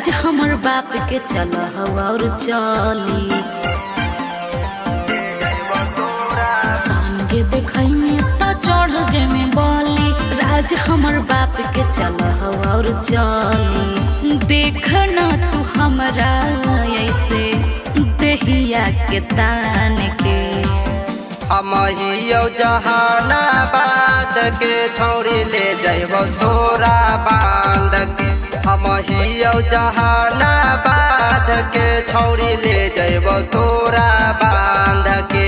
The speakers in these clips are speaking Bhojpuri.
राज हमर बाप के चल और चली संगे देखई में तो चढ़ जे में बोली राज हमर बाप के चल और चली देखना तू हमरा ऐसे देहिया के तान के हम हियो जहानाबाद के छोड़ी ले जइबो तोरा बांध के हम हियो जहानाबाद के छोड़ी ले जइबो तोरा बांध के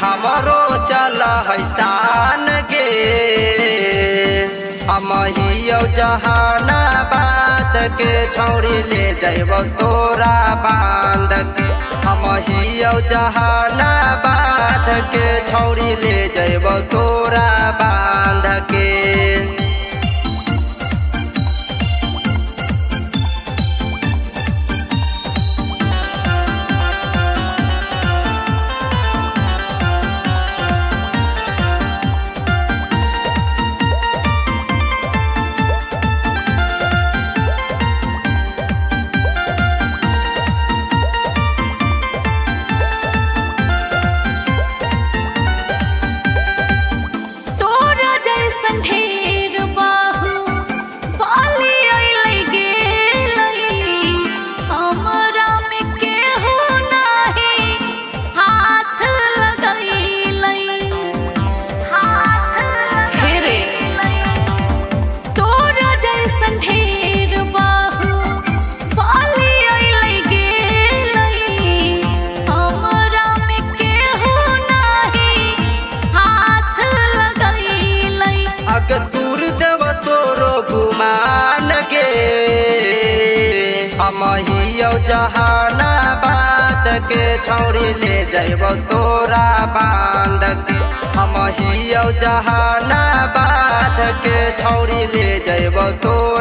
हमरो चल है शान गे हम हियो जहानाबाद के छोड़ी ले जइबो तोरा बांध के हम हियो जहानाबाद के छोड़ी ले जइबो तोरा बांध के हम हियो जहानाबाद के छोड़ी ले जइबो तोरा बांध के हम हियो जहानाबाद के छोड़ी ले जइबो तोरा